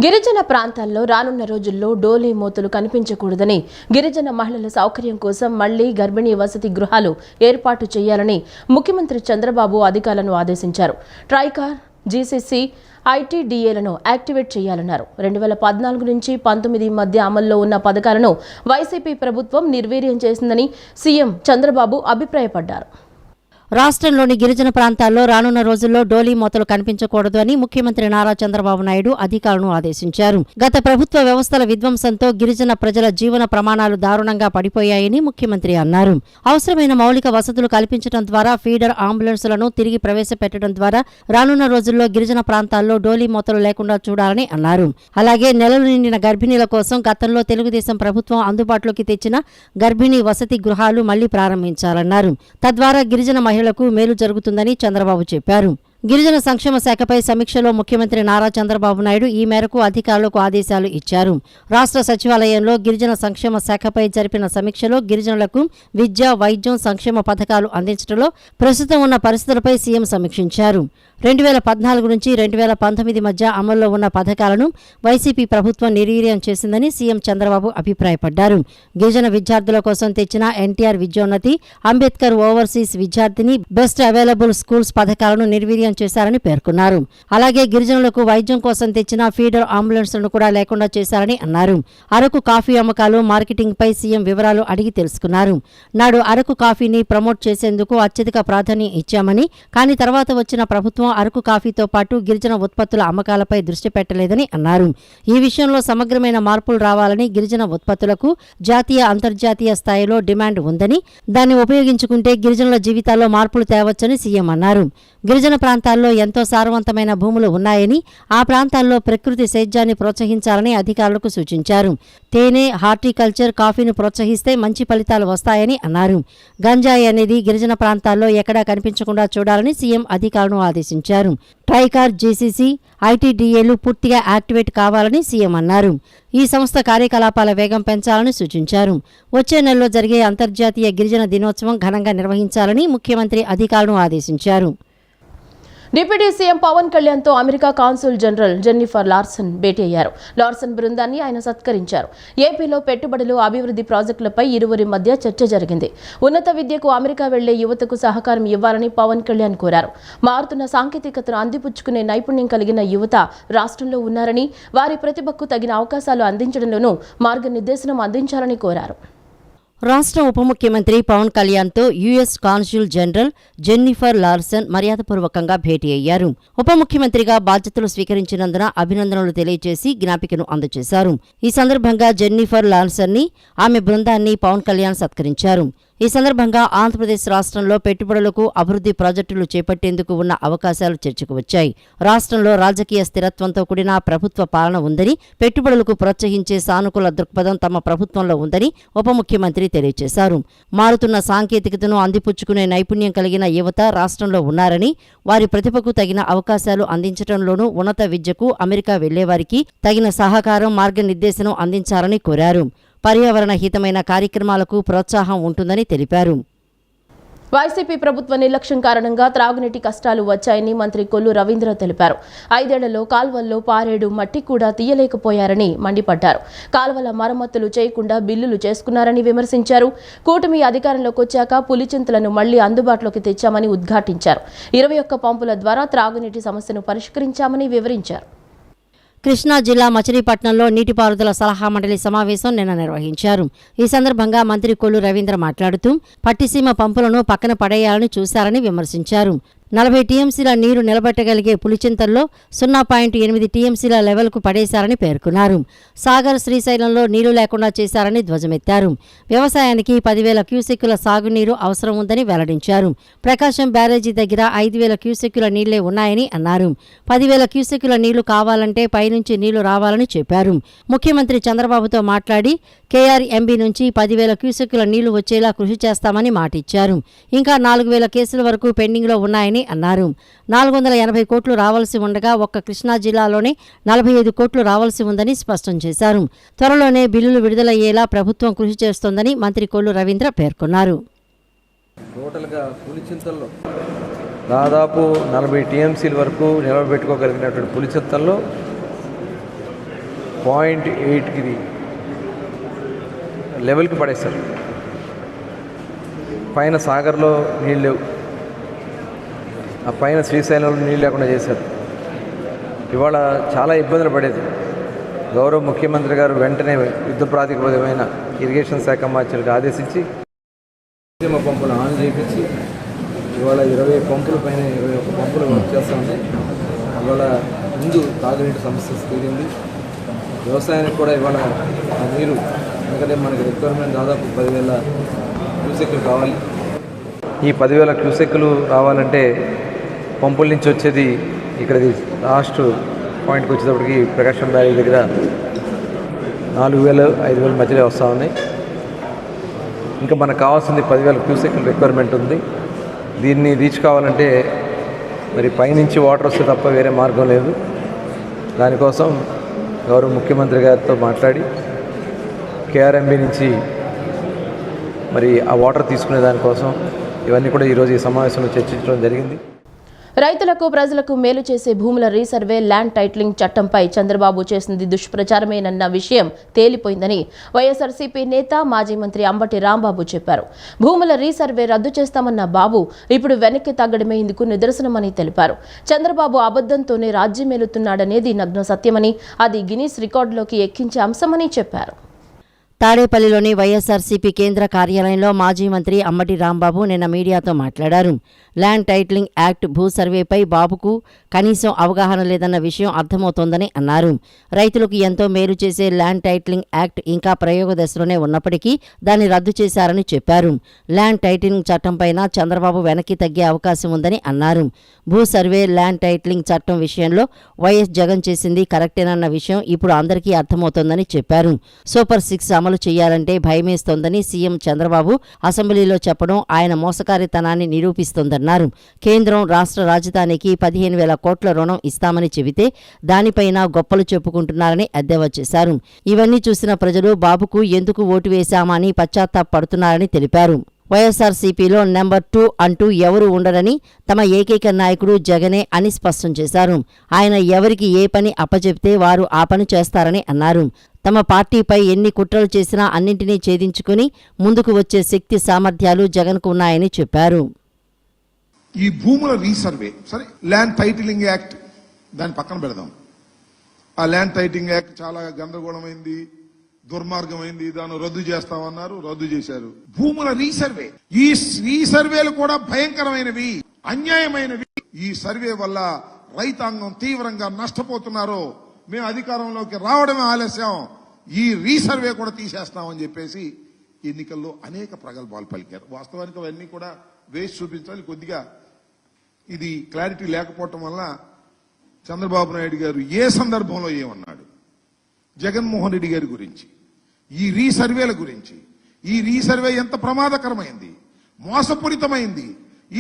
గిరిజన ప్రాంతాల్లో రానున్న రోజుల్లో డోలీ మోతులు కనిపించకూడదని గిరిజన మహిళల సౌకర్యం కోసం మళ్లీ గర్భిణీ వసతి గృహాలు ఏర్పాటు చేయాలని ముఖ్యమంత్రి చంద్రబాబు అధికారులను ఆదేశించారు. ట్రైకార్, జీసీసీ, ఐటీడీఏలను యాక్టివేట్ చేయాలన్నారు. 2014 నుంచి 19 మధ్య అమల్లో ఉన్న పథకాలను వైసీపీ ప్రభుత్వం నిర్వీర్యం చేసిందని సీఎం చంద్రబాబు అభిప్రాయపడ్డారు. రాష్ట్రంలోని గిరిజన ప్రాంతాల్లో రానున్న రోజుల్లో డోలీ మోతలు కనిపించకూడదు అని ముఖ్యమంత్రి నారా చంద్రబాబు నాయుడు అధికారులను ఆదేశించారు. గత ప్రభుత్వ వ్యవస్థల విధ్వంసంతో గిరిజన ప్రజల జీవన ప్రమాణాలు దారుణంగా పడిపోయాయని ముఖ్యమంత్రి అన్నారు. అవసరమైన మౌలిక వసతులు కల్పించడం ద్వారా ఫీడర్ అంబులెన్సులను తిరిగి ప్రవేశపెట్టడం ద్వారా రానున్న రోజుల్లో గిరిజన ప్రాంతాల్లో డోలీ మోతలు లేకుండా చూడాలని అన్నారు. అలాగే నెలలు నిండిన గర్భిణీల కోసం గతంలో తెలుగుదేశం ప్రభుత్వం అందుబాటులోకి తెచ్చిన గర్భిణీ వసతి గృహాలు మళ్లీ ప్రారంభించాలన్నారు. తద్వారా గిరిజన మహిళలకు మేలు జరుగుతుందని చంద్రబాబు చెప్పారు. గిరిజన సంక్షేమ శాఖపై సమీక్షలో ముఖ్యమంత్రి నారా చంద్రబాబు నాయుడు ఈ మేరకు అధికారులకు ఆదేశాలు ఇచ్చారు. రాష్ట్ర సచివాలయంలో గిరిజన సంక్షేమ శాఖపై జరిపిన సమీక్షలో గిరిజనులకు విద్య, వైద్యం, సంక్షేమ పథకాలు అందించడంలో ప్రస్తుతం ఉన్న పరిస్థితులపై సీఎం సమీక్షించారు. 2014 నుంచి 2019 మధ్య అమల్లో ఉన్న పథకాలను వైసీపీ ప్రభుత్వం నిర్వీర్యం చేసిందని సీఎం చంద్రబాబు అభిప్రాయపడ్డారు. గిరిజన విద్యార్థుల కోసం తెచ్చిన ఎన్టీఆర్ విద్యోన్నతి, అంబేద్కర్ ఓవర్సీస్ విద్యార్థిని బెస్ట్ అవైలబుల్ స్కూల్స్ పథకాలను నిర్వీర్యం చేశారని పేర్కొన్నారు. అలాగే గిరిజనులకు వైద్యం కోసం తెచ్చిన ఫీడర్ అంబులెన్స్లను కూడా లేకుండా చేశారని అన్నారు. అరకు కాఫీ అమ్మకాలు, మార్కెటింగ్ పై సీఎం వివరాలు అడిగి తెలుసుకున్నారు. నాడు అరకు కాఫీని ప్రమోట్ చేసేందుకు అత్యధిక ప్రాధాన్యం ఇచ్చామని, కానీ తర్వాత వచ్చిన ప్రభుత్వం అరకు కాఫీతో పాటు గిరిజన ఉత్పత్తుల అమ్మకాలపై దృష్టి పెట్టలేదని అన్నారు. ఈ విషయంలో సమగ్రమైన మార్పులు రావాలని, గిరిజన ఉత్పత్తులకు జాతీయ, అంతర్జాతీయ స్థాయిలో డిమాండ్ ఉందని, దాన్ని ఉపయోగించుకుంటే గిరిజనుల జీవితాల్లో మార్పులు తేవచ్చని సీఎం అన్నారు. గిరిజన ప్రాంతాల్లో ఎంతో సారవంతమైన భూములు ఉన్నాయని, ఆ ప్రాంతాల్లో ప్రకృతి సేద్యాన్ని ప్రోత్సహించాలని అధికారులకు సూచించారు. తేనె, హార్టికల్చర్, కాఫీని ప్రోత్సహిస్తే మంచి ఫలితాలు వస్తాయని అన్నారు. గంజాయి అనేది గిరిజన ప్రాంతాల్లో ఎక్కడా కనిపించకుండా చూడాలని సీఎం అధికారులను ఆదేశించారు. ట్రైకార్, జీసీసీ, ఐటీడీఏలు పూర్తిగా యాక్టివేట్ కావాలని సీఎం అన్నారు. ఈ సంస్థ కార్యకలాపాల వేగం పెంచాలని సూచించారు. వచ్చే నెలలో జరిగే అంతర్జాతీయ గిరిజన దినోత్సవం ఘనంగా నిర్వహించాలని ముఖ్యమంత్రి అధికారులను ఆదేశించారు. డిప్యూటీ సీఎం పవన్ కళ్యాణ్తో America consul general Jennifer Larson భేటీ అయ్యారు. లార్సన్ బృందాన్ని ఆయన సత్కరించారు. ఏపీలో పెట్టుబడులు, అభివృద్ధి ప్రాజెక్టులపై ఇరువురి మధ్య చర్చ జరిగింది. ఉన్నత విద్యకు అమెరికా వెళ్లే యువతకు సహకారం ఇవ్వాలని పవన్ కళ్యాణ్ కోరారు. మారుతున్న సాంకేతికతను అందిపుచ్చుకునే నైపుణ్యం కలిగిన యువత రాష్ట్రంలో ఉన్నారని, వారి ప్రతిభకు తగిన అవకాశాలు అందించడంలోనూ మార్గనిర్దేశనం అందించాలని కోరారు. రాష్ట్ర ఉప ముఖ్యమంత్రి పవన్ కళ్యాణ్తో US consul general Jennifer Larson మర్యాదపూర్వకంగా భేటీ అయ్యారు. ఉప ముఖ్యమంత్రిగా బాధ్యతలు స్వీకరించినందున అభినందనలు తెలియజేసి జ్ఞాపికను అందజేశారు. ఈ సందర్భంగా జెన్నిఫర్ లార్సన్ని, ఆమె బృందాన్ని పవన్ కళ్యాణ్ సత్కరించారు. ఈ సందర్భంగా ఆంధ్రప్రదేశ్ రాష్ట్రంలో పెట్టుబడులకు, అభివృద్ధి ప్రాజెక్టులు చేపట్టేందుకు ఉన్న అవకాశాలు చర్చకు వచ్చాయి. రాష్ట్రంలో రాజకీయ స్థిరత్వంతో కూడిన ప్రభుత్వ పాలన ఉందని, పెట్టుబడులకు ప్రోత్సహించే సానుకూల దృక్పథం తమ ప్రభుత్వంలో ఉందని ఉప ముఖ్యమంత్రి తెలియజేశారు. మారుతున్న సాంకేతికతను అందిపుచ్చుకునే నైపుణ్యం కలిగిన యువత రాష్ట్రంలో ఉన్నారని, వారి ప్రతిభకు తగిన అవకాశాలు అందించడంలోనూ ఉన్నత విద్యకు అమెరికా వెళ్లేవారికి తగిన సహకారం, మార్గనిర్దేశనం అందించాలని కోరారు. పర్యావరణ హితమైన కార్యక్రమాలకు ప్రోత్సాహం ఉంటుందని తెలిపారు. వైసీపీ ప్రభుత్వ నిర్లక్ష్యం కారణంగా త్రాగునీటి కష్టాలు వచ్చాయని మంత్రి కొల్లు రవీంద్ర తెలిపారు. 5 ఏళ్లలో కాల్వల్లో పారేడు మట్టి కూడా తీయలేకపోయారని మండిపడ్డారు. కాల్వల మరమ్మతులు చేయకుండా బిల్లులు చేసుకున్నారని విమర్శించారు. కూటమి అధికారంలోకి వచ్చాక పులిచింతలను మళ్లీ అందుబాటులోకి తెచ్చామని ఉద్ఘాటించారు. 21 పంపుల ద్వారా త్రాగునీటి సమస్యను పరిష్కరించామని వివరించారు. కృష్ణా జిల్లా మచిలీపట్నంలో నీటిపారుదల సలహా మండలి సమావేశం నిన్న నిర్వహించారు. ఈ సందర్భంగా మంత్రి కొల్లు రవీంద్ర మాట్లాడుతూ పట్టిసీమ పంపులను పక్కన పడేయాలని చూశారని విమర్శించారు. 40 టీఎంసీల నీరు నిలబెట్టగలిగే పులిచింతల్లో 0.8 టీఎంసీల లెవెల్కు పడేశారని పేర్కొన్నారు. సాగర్, శ్రీశైలంలో నీరు లేకుండా చేశారని ధ్వజమెత్తారు. వ్యవసాయానికి 10,000 క్యూసెక్కుల సాగునీరు అవసరం ఉందని వెల్లడించారు. ప్రకాశం బ్యారేజీ దగ్గర 5,000 క్యూసెక్కుల నీళ్లే ఉన్నాయని అన్నారు. 10,000 క్యూసెక్కుల నీళ్లు కావాలంటే పైనుంచి నీళ్లు రావాలని చెప్పారు. ముఖ్యమంత్రి చంద్రబాబుతో మాట్లాడి కేఆర్ఎంబీ నుంచి 10,000 క్యూసెక్కుల నీళ్లు వచ్చేలా కృషి చేస్తామని మాటిచ్చారు. ఇంకా 4,000 కేసుల వరకు పెండింగ్లో ఉన్నాయని అన్నారు. 480 కోట్లు రావాల్సి ఉండగా ఒక్క కృష్ణా జిల్లాలోనే 45 కోట్లు రావాల్సి ఉందని స్పష్టం చేశారు. త్వరలోనే బిల్లులు విడుదలయ్యేలా ప్రభుత్వం కృషి చేస్తోందని మంత్రి కొల్లు రవీంద్ర పేర్కొన్నారు. టోటల్గా పులిచింతల్లో దాదాపు 40 టీఎంసీల వరకు నిలబెట్టుకోగలిగినటువంటి పులిచింతల్లో 0.8కి లెవెల్కి పడేశారు. పైన సాగర్లో నీళ్ళు లేవు, ఆ పైన శ్రీశైలంలో నీళ్ళు లేకుండా చేశారు. ఇవాళ చాలా ఇబ్బందులు పడేది. గౌరవ ముఖ్యమంత్రి గారు వెంటనే యుద్ధ ప్రాతిపదికమైన ఇరిగేషన్ శాఖ మంత్రులకు ఆదేశించి పంపులు ఆన్ చేయించి ఇవాళ 20 పంపుల పైన 21 పంపులు వర్క్ చేస్తూ ఉన్నాయి. ఇవాళ ముందు తాగునీటి సమస్య తీరింది. వ్యవసాయానికి కూడా ఇవాళ ఆ నీరు, ఎందుకంటే మనకి రిక్వైర్మెంట్ దాదాపు 10,000 క్యూసెక్కులు కావాలి. ఈ 10,000 క్యూసెక్కులు రావాలంటే పంపుల నుంచి వచ్చేది ఇక్కడికి లాస్ట్ పాయింట్కి వచ్చేటప్పటికి ప్రకాశం బ్యారేజ్ దగ్గర 4,000-5,000 మధ్యలో వస్తూ ఉన్నాయి. ఇంకా మనకు కావాల్సింది 10,000 క్యూసెక్కుల రిక్వైర్మెంట్ ఉంది. దీన్ని రీచ్ కావాలంటే మరి పైనుంచి వాటర్ వస్తే తప్ప వేరే మార్గం లేదు. దానికోసం గౌరవ ముఖ్యమంత్రి గారితో మాట్లాడి కేఆర్ఎంబీ నుంచి మరి ఆ వాటర్ తీసుకునే దానికోసం ఇవన్నీ కూడా ఈరోజు ఈ సమావేశంలో చర్చించడం జరిగింది. రైతులకు ప్రజలకు మేలు చేసే భూముల రీసర్వే ల్యాండ్ టైటిలింగ్ చట్టంపై చంద్రబాబు చేసింది దుష్ప్రచారమేనన్న విషయం తేలిపోయిందని వైఎస్ఆర్సీపీ నేత మాజీ మంత్రి అంబటి రాంబాబు చెప్పారు. భూముల రీసర్వే రద్దు చేస్తామన్న బాబు ఇప్పుడు వెనక్కి తగ్గడమే ఇందుకు నిదర్శనమని తెలిపారు. చంద్రబాబు అబద్ధంతోనే రాజ్యమేలుతున్నాడనేది నగ్న సత్యమని, అది గిన్నీస్ రికార్డులోకి ఎక్కించే అంశమని చెప్పారు. తాడేపల్లిలోని వైఎస్ఆర్సీపీ కేంద్ర కార్యాలయంలో మాజీ మంత్రి అంబటి రాంబాబు నిన్న మీడియాతో మాట్లాడారు. ల్యాండ్ టైటిలింగ్ యాక్ట్ భూ సర్వేపై బాబుకు కనీసం అవగాహన లేదన్న విషయం అర్థమవుతోందని అన్నారు. రైతులకు ఎంతో మేలు చేసే ల్యాండ్ టైటిలింగ్ యాక్ట్ ఇంకా ప్రయోగ దశలోనే ఉన్నప్పటికీ దాన్ని రద్దు చేశారని చెప్పారు. ల్యాండ్ టైటిలింగ్ చట్టంపైన చంద్రబాబు వెనక్కి తగ్గే అవకాశం ఉందని అన్నారు. భూ సర్వే ల్యాండ్ టైటిలింగ్ చట్టం విషయంలో వైఎస్ జగన్ చేసింది కరెక్టేనన్న విషయం ఇప్పుడు అందరికీ అర్థమవుతోందని చెప్పారు. సూపర్ 6 అమలు చేయాలంటే భయమేస్తోందని సీఎం చంద్రబాబు అసెంబ్లీలో చెప్పడం ఆయన మోసకారితనాన్ని నిరూపిస్తోందన్నారు. కేంద్రం రాష్ట్ర రాజధానికి 15,000 కోట్ల రుణం ఇస్తామని చెబితే దానిపైన గొప్పలు చెప్పుకుంటున్నారని ఎద్దేవా చేశారు. ఇవన్నీ చూసిన ప్రజలు బాబుకు ఎందుకు ఓటు వేశామని పశ్చాత్తాపడుతున్నారని తెలిపారు. వైఎస్ఆర్సీపీలో నెంబర్ 2 అంటూ ఎవరూ ఉండరని, తమ ఏకైక నాయకుడు జగనే అని స్పష్టం చేశారు. ఆయన ఎవరికి ఏ పని అప్పచెప్తే వారు ఆ పని చేస్తారని అన్నారు. తమ పార్టీపై ఎన్ని కుట్రలు చేసినా అన్నింటినీ ఛేదించుకుని ముందుకు వచ్చే శక్తి సామర్థ్యాలు జగన్కు ఉన్నాయని చెప్పారు. ఈ భూముల రీసర్వే సరే, ల్యాండ్ టైటిలింగ్ యాక్ట్ దాని పక్కన పెడదాం. ఆ ల్యాండ్ టైటిలింగ్ యాక్ట్ చాలా గందరగోళమైంది, దుర్మార్గమైంది, దాన్ని రద్దు చేస్తామన్నారు, రద్దు చేశారు. భూముల రీసర్వే, ఈ రీసర్వేలు కూడా భయంకరమైనవి, అన్యాయమైనవి. ఈ సర్వే వల్ల రైతాంగం తీవ్రంగా నష్టపోతున్నారు. మేము అధికారంలోకి రావడమే ఆలస్యం, ఈ రీసర్వే కూడా తీసేస్తామని చెప్పేసి ఎన్నికల్లో అనేక ప్రగల్భాలు పలికారు. వాస్తవానికి అవన్నీ కూడా వేసి చూపించాలి. కొద్దిగా ఇది క్లారిటీ లేకపోవటం వల్ల చంద్రబాబు నాయుడు గారు ఏ సందర్భంలో ఏమన్నాడు, జగన్మోహన్ రెడ్డి గారి గురించి, ఈ రీసర్వేల గురించి, ఈ రీసర్వే ఎంత ప్రమాదకరమైంది, మోసపూరితమైంది,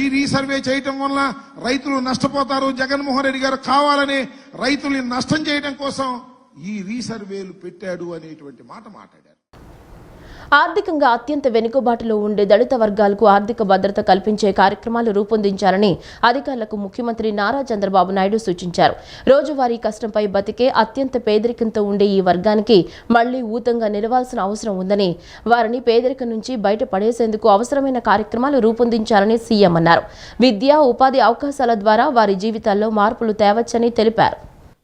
ఈ రీసర్వే చేయటం వల్ల రైతులు నష్టపోతారు, జగన్మోహన్ రెడ్డి గారు కావాలని రైతుల్ని నష్టం చేయడం కోసం ఈ రీసర్వేలు పెట్టాడు అనేటువంటి మాట మాట్లాడారు. ఆర్థికంగా అత్యంత వెనుకబాటులో ఉండే దళిత వర్గాలకు ఆర్థిక భద్రత కల్పించే కార్యక్రమాలు రూపొందించాలని అధికారులకు ముఖ్యమంత్రి నారా చంద్రబాబు నాయుడు సూచించారు. రోజువారీ కష్టంపై బతికే అత్యంత పేదరికంతో ఉండే ఈ వర్గానికి మళ్లీ ఊతంగా నిలవాల్సిన అవసరం ఉందని, వారిని పేదరికం నుంచి బయటపడేసేందుకు అవసరమైన కార్యక్రమాలు రూపొందించాలని సీఎం అన్నారు. విద్య, ఉపాధి అవకాశాల ద్వారా వారి జీవితాల్లో మార్పులు తేవచ్చని తెలిపారు.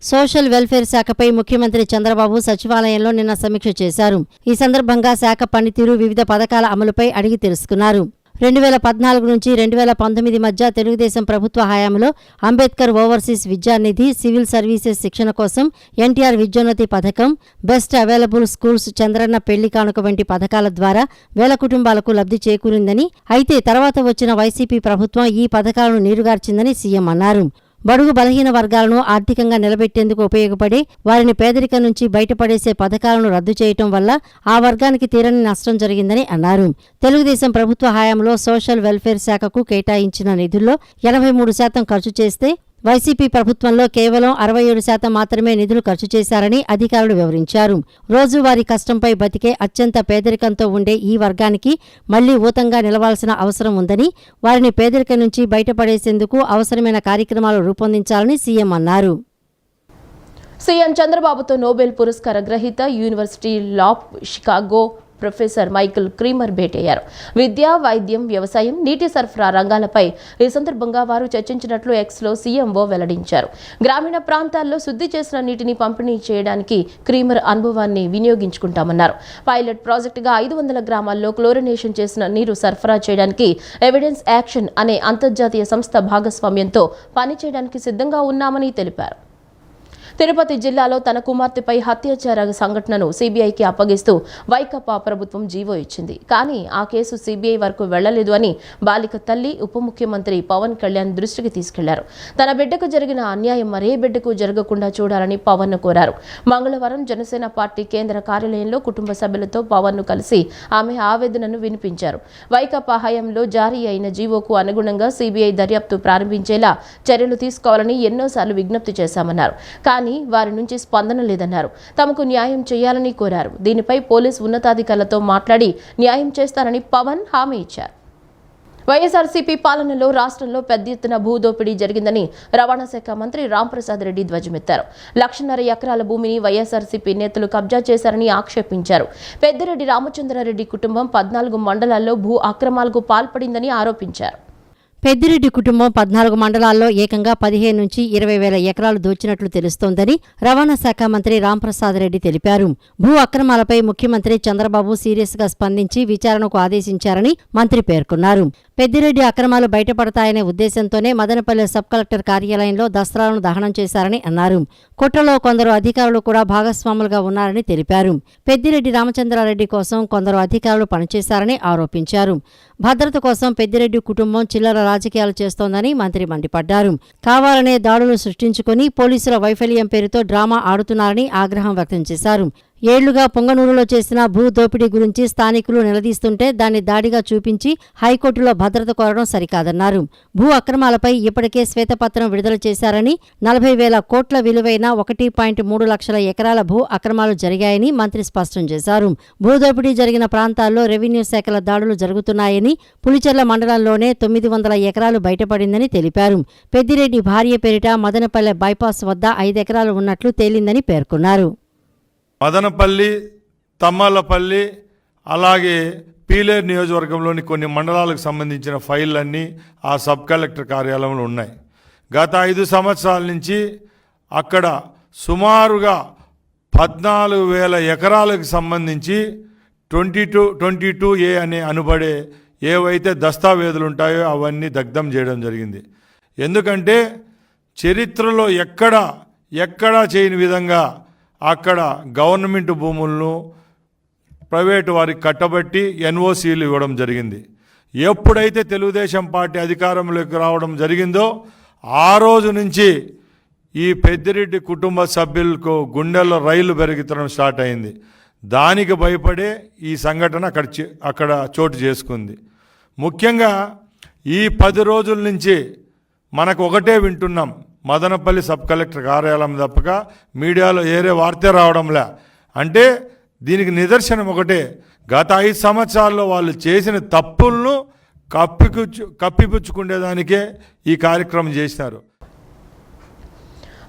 సోషల్ వెల్ఫేర్ శాఖపై ముఖ్యమంత్రి చంద్రబాబు సచివాలయంలో నిన్న సమీక్ష చేశారు. ఈ సందర్భంగా శాఖ పనితీరు, వివిధ పథకాల అమలుపై అడిగి తెలుసుకున్నారు. 2014 నుంచి 2019 మధ్య తెలుగుదేశం ప్రభుత్వ హయాంలో అంబేద్కర్ ఓవర్సీస్ విద్యానిధి, సివిల్ సర్వీసెస్ శిక్షణ కోసం ఎన్టీఆర్ విద్యోన్నతి పథకం, బెస్ట్ అవైలబుల్ స్కూల్స్, చంద్రన్న పెళ్లి కానుక వంటి పథకాల ద్వారా వేల కుటుంబాలకు లబ్ధి చేకూరిందని, అయితే తర్వాత వచ్చిన వైసీపీ ప్రభుత్వం ఈ పథకాలను నీరుగార్చిందని సీఎం అన్నారు. బడుగు బలహీన వర్గాలను ఆర్థికంగా నిలబెట్టేందుకు ఉపయోగపడే, వారిని పేదరికం నుంచి బయటపడేసే పథకాలను రద్దు చేయటం వల్ల ఆ వర్గానికి తీరని నష్టం జరిగిందని అన్నారు. తెలుగుదేశం ప్రభుత్వ హయాంలో సోషల్ వెల్ఫేర్ శాఖకు కేటాయించిన నిధుల్లో 83% ఖర్చు చేస్తే వైసీపీ ప్రభుత్వంలో కేవలం 67% మాత్రమే నిధులు ఖర్చు చేశారని అధికారులు వివరించారు. రోజువారీ కష్టంపై బతికే అత్యంత పేదరికంతో ఉండే ఈ వర్గానికి మళ్లీ ఊతంగా నిలవాల్సిన అవసరం ఉందని, వారిని పేదరికం నుంచి బయటపడేసేందుకు అవసరమైన కార్యక్రమాలు రూపొందించాలని సీఎం అన్నారు. సీఎం చంద్రబాబుతో నోబెల్ పురస్కార గ్రహీత university of Chicago professor Michael Kremer భేటయ్యారు. విద్య, వైద్యం, వ్యవసాయం, నీటి సరఫరా రంగాలపై ఈ సందర్భంగా వారు చర్చించినట్లు ఎక్స్లో సీఎంఓ వెల్లడించారు. గ్రామీణ ప్రాంతాల్లో శుద్ధి చేసిన నీటిని పంపిణీ చేయడానికి క్రీమర్ అనుభవాన్ని వినియోగించుకుంటామన్నారు. పైలట్ ప్రాజెక్టుగా 500 గ్రామాల్లో క్లోరినేషన్ చేసిన నీరు సరఫరా చేయడానికి ఎవిడెన్స్ యాక్షన్ అనే అంతర్జాతీయ సంస్థ భాగస్వామ్యంతో పనిచేయడానికి సిద్ధంగా ఉన్నామని తెలిపారు. తిరుపతి జిల్లాలో తన కుమార్తెపై అత్యాచార సంఘటనను సీబీఐకి అప్పగిస్తూ వైకాపా ప్రభుత్వం జీవో ఇచ్చింది. కానీ ఆ కేసు సీబీఐ వరకు వెళ్లలేదు అని బాలిక తల్లి ఉప ముఖ్యమంత్రి పవన్ కళ్యాణ్ దృష్టికి తీసుకెళ్లారు. తన బిడ్డకు జరిగిన అన్యాయం మరే బిడ్డకు జరగకుండా చూడాలని పవన్ కోరారు. మంగళవారం జనసేన పార్టీ కేంద్ర కార్యాలయంలో కుటుంబ సభ్యులతో పవన్ కలిసి ఆమె ఆవేదనను వినిపించారు. వైకాపా హయాంలో జారీ అయిన జీవోకు అనుగుణంగా సీబీఐ దర్యాప్తు ప్రారంభించేలా చర్యలు తీసుకోవాలని ఎన్నోసార్లు విజ్ఞప్తి చేశామన్నారు. కానీ వారి నుంచి స్పందన లేదన్నారు. తమకు న్యాయం చేయాలని కోరారు. దీనిపై పోలీసు ఉన్నతాధికారులతో మాట్లాడి న్యాయం చేస్తారని పవన్ హామీ ఇచ్చారు. వైఎస్ఆర్సీపీ పాలనలో రాష్ట్రంలో పెద్ద ఎత్తున భూదోపిడీ జరిగిందని రవాణా శాఖ మంత్రి రాంప్రసాద్ రెడ్డి ధ్వజమెత్తారు. 1.5 ఎకరాల భూమిని వైఎస్ఆర్సీపీ నేతలు కబ్జా చేశారని ఆక్షేపించారు. పెద్దిరెడ్డి రామచంద్రారెడ్డి కుటుంబం 14 మండలాల్లో భూ అక్రమాలకు పాల్పడిందని ఆరోపించారు. పెద్దిరెడ్డి కుటుంబం 14 మండలాల్లో ఏకంగా 15 నుంచి 20 వేల ఎకరాలు దోచినట్లు తెలుస్తోందని రవాణా శాఖ మంత్రి రాంప్రసాద్ రెడ్డి తెలిపారు. భూ అక్రమాలపై ముఖ్యమంత్రి చంద్రబాబు సీరియస్గా స్పందించి విచారణకు ఆదేశించారని మంత్రి పేర్కొన్నారు. పెద్దిరెడ్డి అక్రమాలు బయటపడతాయనే ఉద్దేశంతోనే మదనపల్లె సబ్ కలెక్టర్ కార్యాలయంలో దస్త్రాలను దహనం చేశారని అన్నారు. కుట్రలో కొందరు అధికారులు కూడా భాగస్వాములుగా ఉన్నారని తెలిపారు. పెద్దిరెడ్డి రామచంద్రారెడ్డి కోసం కొందరు అధికారులు పనిచేశారని ఆరోపించారు. భద్రత కోసం పెద్దిరెడ్డి కుటుంబం చిల్లర రాజకీయాలు చేస్తోందని మంత్రి మండిపడ్డారు. కావాలనే దాడులు సృష్టించుకుని పోలీసుల వైఫల్యం పేరుతో డ్రామా ఆడుతున్నారని ఆగ్రహం వ్యక్తం చేశారు. ఏళ్లుగా పొంగనూరులో చేసిన భూ దోపిడీ గురించి స్థానికులు నిలదీస్తుంటే దాన్ని దాడిగా చూపించి హైకోర్టులో భద్రత కోరడం సరికాదన్నారు. భూ అక్రమాలపై ఇప్పటికే శ్వేతపత్రం విడుదల చేశారని 40,000 కోట్ల విలువైన 1.3 లక్షల ఎకరాల భూ అక్రమాలు జరిగాయని మంత్రి స్పష్టం చేశారు. భూదోపిడీ జరిగిన ప్రాంతాల్లో రెవెన్యూ శాఖల దాడులు జరుగుతున్నాయని, పులిచెర్ల మండలంలోనే 900 ఎకరాలు బయటపడిందని తెలిపారు. పెద్దిరెడ్డి భార్య పేరిట మదనపల్లె బైపాస్ వద్ద 5 ఎకరాలు ఉన్నట్లు తేలిందని పేర్కొన్నారు. మదనపల్లి, తమ్మలపల్లి, అలాగే పీలేరు నియోజకవర్గంలోని కొన్ని మండలాలకు సంబంధించిన ఫైళ్ళన్నీ ఆ సబ్ కలెక్టర్ కార్యాలయంలో ఉన్నాయి. గత 5 సంవత్సరాల నుంచి అక్కడ సుమారుగా 14,000 ఎకరాలకు సంబంధించి 22A అనే అనబడే ఏవైతే దస్తావేజులు ఉంటాయో అవన్నీ దగ్ధం చేయడం జరిగింది. ఎందుకంటే చరిత్రలో ఎక్కడా చేయని విధంగా అక్కడ గవర్నమెంట్ భూములను ప్రైవేటు వారికి కట్టబట్టి ఎన్ఓసీలు ఇవ్వడం జరిగింది. ఎప్పుడైతే తెలుగుదేశం పార్టీ అధికారంలోకి రావడం జరిగిందో ఆ రోజు నుంచి ఈ పెద్దిరెడ్డి కుటుంబ సభ్యులకు గుండెల్లో రైలు పెరుగుతడం స్టార్ట్ అయింది. దానికి భయపడే ఈ సంఘటన అక్కడ చోటు చేసుకుంది. ముఖ్యంగా ఈ 10 రోజుల నుంచి మనకు ఒకటే వింటున్నాం, మదనపల్లి సబ్ కలెక్టర్ కార్యాలయం తప్పక మీడియాలో ఏరే వార్త రావడంలే. అంటే దీనికి నిదర్శనం ఒకటే, గత 5 సంవత్సరాల్లో వాళ్ళు చేసిన తప్పులను కప్పిపుచ్చుకునేదానికే ఈ కార్యక్రమం చేసినారు.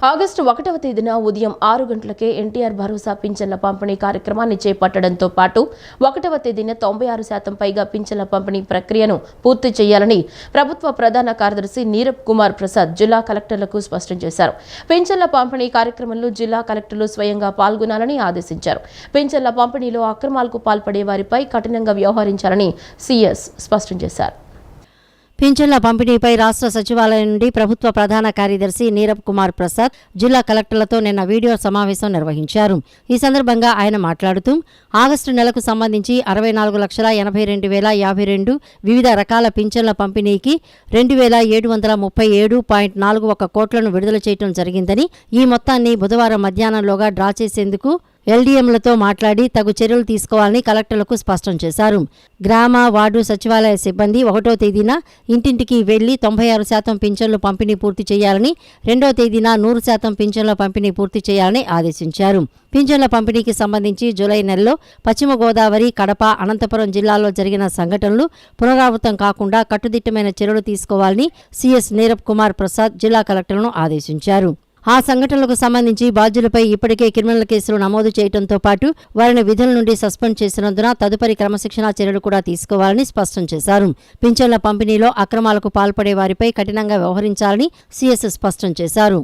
ఆగస్టు 1వ తేదీన ఉదయం 6 గంటలకే ఎన్టీఆర్ భరోసా పింఛన్ల పంపిణీ కార్యక్రమాన్ని చేపట్టడంతో పాటు 1వ తేదీన 96% పైగా పింఛన్ల పంపిణీ ప్రక్రియను పూర్తి చేయాలని ప్రభుత్వ ప్రధాన కార్యదర్శి నీరబ్ కుమార్ ప్రసాద్ జిల్లా కలెక్టర్లకు స్పష్టం చేశారు. పింఛన్ల పంపిణీ కార్యక్రమంలో జిల్లా కలెక్టర్లు స్వయంగా పాల్గొనాలని ఆదేశించారు. పింఛన్ల పంపిణీలో అక్రమాలకు పాల్పడే వారిపై కఠినంగా వ్యవహరించాలని సీఎస్ స్పష్టం చేశారు. పింఛన్ల పంపిణీపై రాష్ట్ర సచివాలయం నుండి ప్రభుత్వ ప్రధాన కార్యదర్శి నీరబ్ కుమార్ ప్రసాద్ జిల్లా కలెక్టర్లతో నిన్న వీడియో సమావేశం నిర్వహించారు. ఈ సందర్భంగా ఆయన మాట్లాడుతూ ఆగస్టు నెలకు సంబంధించి 64,82,052 వివిధ రకాల పింఛన్ల పంపిణీకి 2,737.41 కోట్లను విడుదల చేయడం జరిగిందని, ఈ మొత్తాన్ని బుధవారం మధ్యాహ్నంలోగా డ్రా చేసేందుకు ఎల్డీఎంలతో మాట్లాడి తగు చర్యలు తీసుకోవాలని కలెక్టర్లకు స్పష్టం చేశారు. గ్రామ, వార్డు సచివాలయ సిబ్బంది 1వ తేదీన ఇంటింటికి వెళ్లి 96% పింఛన్లు పంపిణీ పూర్తి చేయాలని, 2వ తేదీన 100% పింఛన్ల పంపిణీ పూర్తి చేయాలని ఆదేశించారు. పింఛన్ల పంపిణీకి సంబంధించి జూలై నెలలో పశ్చిమ గోదావరి, కడప, అనంతపురం జిల్లాల్లో జరిగిన సంఘటనలు పునరావృతం కాకుండా కట్టుదిట్టమైన చర్యలు తీసుకోవాలని సీఎస్ నీరబ్ కుమార్ ప్రసాద్ జిల్లా కలెక్టర్లను ఆదేశించారు. ఆ సంఘటనలకు సంబంధించి బాధ్యులపై ఇప్పటికే క్రిమినల్ కేసులు నమోదు చేయడంతో పాటు వారిని విధుల నుండి సస్పెండ్ చేసినందున తదుపరి క్రమశిక్షణా చర్యలు కూడా తీసుకోవాలని స్పష్టం చేశారు. పింఛన్ల పంపిణీలో అక్రమాలకు పాల్పడే వారిపై కఠినంగా వ్యవహరించాలని సీఎస్ స్పష్టం చేశారు.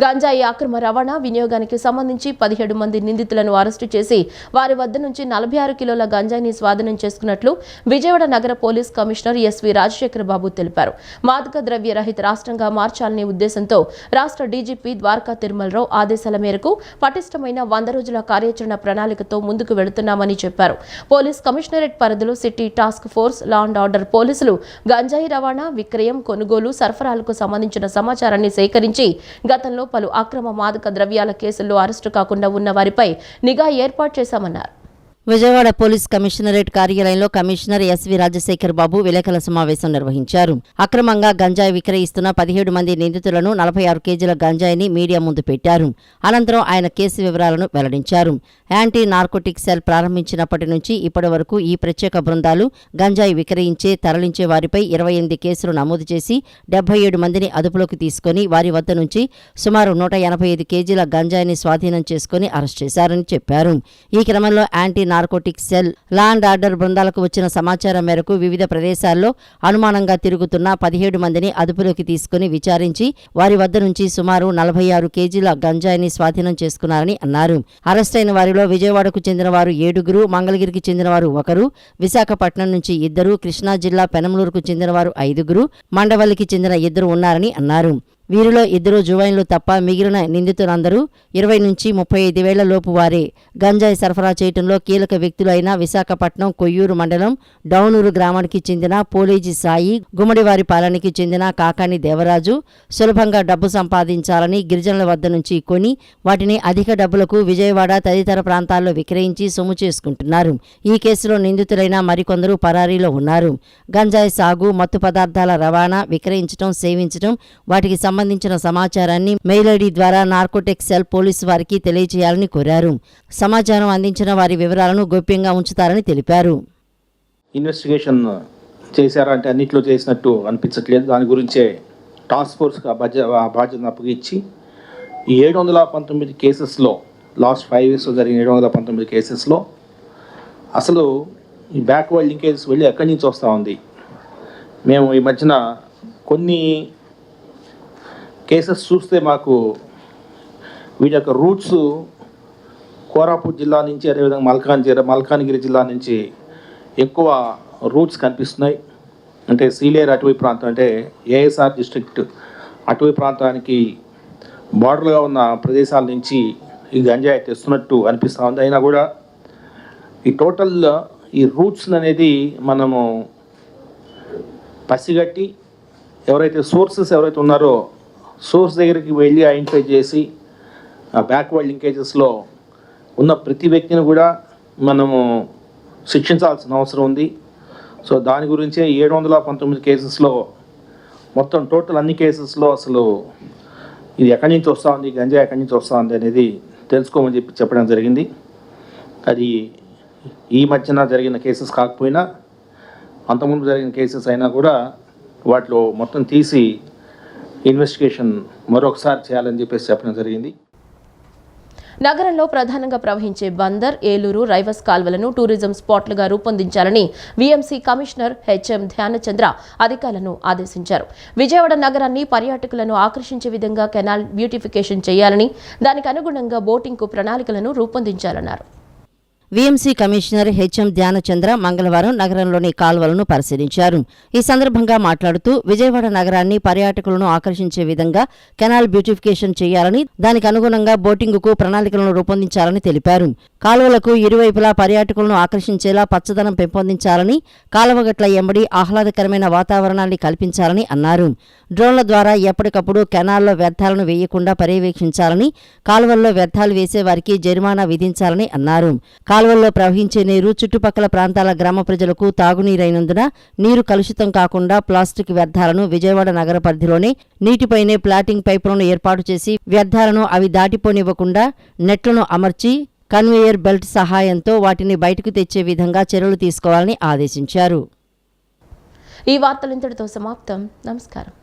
గంజాయి అక్రమ రవాణా వినియోగానికి సంబంధించి 17 మంది నిందితులను అరెస్టు చేసి వారి వద్ద నుంచి 46 కిలోల గంజాయిని స్వాధీనం చేసుకున్నట్లు విజయవాడ నగర పోలీస్ కమిషనర్ ఎస్వి రాజశేఖర్ బాబు తెలిపారు. మాదక ద్రవ్య రహిత రాష్ట్రంగా మార్చాలనే ఉద్దేశంతో రాష్ట్ర డీజీపీ ద్వారకా తిరుమలరావు ఆదేశాల మేరకు పటిష్టమైన 100 రోజుల కార్యాచరణ ప్రణాళికతో ముందుకు వెళుతున్నామని చెప్పారు. పోలీస్ కమిషనరేట్ పరిధిలో city task force, law and order పోలీసులు గంజాయి రవాణా, విక్రయం, కొనుగోలు, సరఫరాలకు సంబంధించిన సమాచారాన్ని సేకరించి గతంలో పలు అక్రమ మాదక ద్రవ్యాల కేసుల్లో అరెస్టు కాకుండా ఉన్న వారిపై నిఘా ఏర్పాటు చేశామన్నారు. విజయవాడ పోలీస్ కమిషనరేట్ కార్యాలయంలో కమిషనర్ ఎస్వి రాజశేఖర్ బాబు విలేకరుల సమావేశం నిర్వహించారు. అక్రమంగా గంజాయి విక్రయిస్తున్న 17 మంది నిందితులను 46 కేజీల గంజాయిని మీడియా ముందు పెట్టారు. అనంతరం ఆయన కేసు వివరాలను వెల్లడించారు. యాంటీ నార్కోటిక్ సెల్ ప్రారంభించినప్పటి నుంచి ఇప్పటి వరకు ఈ ప్రత్యేక బృందాలు గంజాయి విక్రయించే, తరలించే వారిపై 28 కేసులు నమోదు చేసి 77 మందిని అదుపులోకి తీసుకుని వారి వద్ద నుంచి సుమారు 185 కేజీల గంజాయిని స్వాధీనం చేసుకుని అరెస్ట్ చేశారని చెప్పారు. ఈ క్రమంలో anti narcotic cell, law and order బృందాలకు వచ్చిన సమాచారం మేరకు వివిధ ప్రదేశాల్లో అనుమానంగా తిరుగుతున్న 17 మందిని అదుపులోకి తీసుకుని విచారించి వారి వద్ద నుంచి సుమారు 46 కేజీల గంజాయిని స్వాధీనం చేసుకున్నారని అన్నారు. అరెస్టైన వారిలో విజయవాడకు చెందిన వారు 7, మంగళగిరికి చెందిన వారు 1, విశాఖపట్నం నుంచి 2, కృష్ణా జిల్లా పెనమలూరుకు చెందిన వారు 5, మండవల్లికి చెందిన 2 ఉన్నారని అన్నారు. వీరిలో 2 జువైన్లు తప్ప మిగిలిన నిందితులందరూ 20 నుంచి 35 వేల లోపు వారే. గంజాయి సరఫరా చేయడంలో కీలక వ్యక్తులు అయిన విశాఖపట్నం కొయ్యూరు మండలం డౌనూరు గ్రామానికి చెందిన పోలేజీ సాయి, గుమ్మడివారిపాలెనికి చెందిన కాకాని దేవరాజు సులభంగా డబ్బు సంపాదించాలని గిరిజనుల వద్ద నుంచి కొని వాటిని అధిక డబ్బులకు విజయవాడ తదితర ప్రాంతాల్లో విక్రయించి సొమ్ము చేసుకుంటున్నారు. ఈ కేసులో నిందితులైన మరికొందరు పరారీలో ఉన్నారు. గంజాయి సాగు, మత్తు పదార్థాల రవాణా, విక్రయించడం, సేవించడం, వాటికి సంబంధించిన సమాచారాన్ని మెయిల్ ఐడి ద్వారా నార్కోటిక్ సెల్ పోలీసు వారికి తెలియజేయాలని కోరారు. సమాచారం అందించిన వారి వివరాలను గోప్యంగా ఉంచుతారని తెలిపారు. ఇన్వెస్టిగేషన్ చేశారంటే అన్నిట్లో చేసినట్టు అనిపించట్లేదు. దాని గురించే టాస్క్ ఫోర్స్కి బాధ్యతను అప్పగించి 719 కేసెస్లో, లాస్ట్ 5 ఇయర్స్లో జరిగిన 719 కేసెస్లో అసలు ఈ బ్యాక్వర్డ్ లింకేజెస్ వెళ్ళి ఎక్కడి నుంచి వస్తూ ఉంది. మేము ఈ మధ్యన కొన్ని కేసెస్ చూస్తే మాకు వీటి యొక్క రూట్స్ కోరాపుట్ జిల్లా నుంచి, అదేవిధంగా మల్కాన్గిరి జిల్లా నుంచి ఎక్కువ రూట్స్ కనిపిస్తున్నాయి. అంటే సీలేరు అటవీ ప్రాంతం, అంటే ఏఎస్ఆర్ డిస్ట్రిక్ట్ అటవీ ప్రాంతానికి బార్డర్గా ఉన్న ప్రదేశాల నుంచి ఈ గంజాయి తెస్తున్నట్టు అనిపిస్తూ ఉంది. అయినా కూడా ఈ టోటల్ ఈ రూట్స్ అనేది మనము పసిగట్టి ఎవరైతే సోర్సెస్ ఎవరైతే ఉన్నారో సోర్స్ దగ్గరికి వెళ్ళి ఐడెంటిఫై చేసి ఆ బ్యాక్వర్డ్ లింకేజెస్లో ఉన్న ప్రతి వ్యక్తిని కూడా మనము శిక్షించాల్సిన అవసరం ఉంది. సో దాని గురించే 719 కేసెస్లో మొత్తం టోటల్ అన్ని కేసెస్లో అసలు ఇది ఎక్కడి నుంచి వస్తూ ఉంది, గంజాయి ఎక్కడి నుంచి వస్తూ ఉంది అనేది తెలుసుకోమని చెప్పడం జరిగింది. అది ఈ మధ్యన జరిగిన కేసెస్ కాకపోయినా అంతకుముందు జరిగిన కేసెస్ అయినా కూడా వాటిలో మొత్తం తీసి ఇన్వెస్టిగేషన్ మరొకసారి చేయాలని చెప్పడం జరిగింది. నగరంలో ప్రధానంగా ప్రవహించే బందర్, ఏలూరు, రైవస్ కాల్వలను టూరిజం స్పాట్లుగా రూపొందించాలని వీఎంసీ కమిషనర్ హెచ్ఎం ధ్యానచంద్ర అధికారులను ఆదేశించారు. విజయవాడ నగరాన్ని పర్యాటకులను ఆకర్షించే విధంగా కెనాల్ బ్యూటిఫికేషన్ చేయాలని, దానికి అనుగుణంగా బోటింగ్కు ప్రణాళికలను రూపొందించాలన్నారు. వీఎంసీ కమిషనర్ హెచ్ఎం ధ్యానచంద్ర మంగళవారం నగరంలోని కాల్వలను పరిశీలించారు. ఈ సందర్భంగా మాట్లాడుతూ విజయవాడ నగరాన్ని పర్యాటకులను ఆకర్షించే విధంగా కెనాల్ బ్యూటిఫికేషన్ చేయాలని, దానికి అనుగుణంగా బోటింగుకు ప్రణాళికలను రూపొందించాలని తెలిపారు. కాలువలకు ఇరువైపులా పర్యాటకులను ఆకర్షించేలా పచ్చదనం పెంపొందించాలని, కాలువగట్ల ఎంబడి ఆహ్లాదకరమైన వాతావరణాన్ని కల్పించాలని అన్నారు. డ్రోన్ల ద్వారా ఎప్పటికప్పుడు కెనాల్లో వ్యర్థాలను వేయకుండా పర్యవేక్షించాలని, కాలువల్లో వ్యర్థాలు వేసేవారికి జరిమానా విధించాలని అన్నారు. కాలువల్లో ప్రవహించే నీరు చుట్టుపక్కల ప్రాంతాల గ్రామ ప్రజలకు తాగునీరైనందున నీరు కలుషితం కాకుండా ప్లాస్టిక్ వ్యర్థాలను విజయవాడ నగర పరిధిలోనే నీటిపైనే ప్లాటింగ్ పైపులను ఏర్పాటు చేసి వ్యర్థాలను అవి దాటిపోనివ్వకుండా నెట్లను అమర్చి కన్వేయర్ బెల్ట్ సహాయంతో వాటిని బయటకు తెచ్చే విధంగా చర్యలు తీసుకోవాలని ఆదేశించారు. ఈ వార్తలు ఇంతటితో సమాప్తం. నమస్కారం.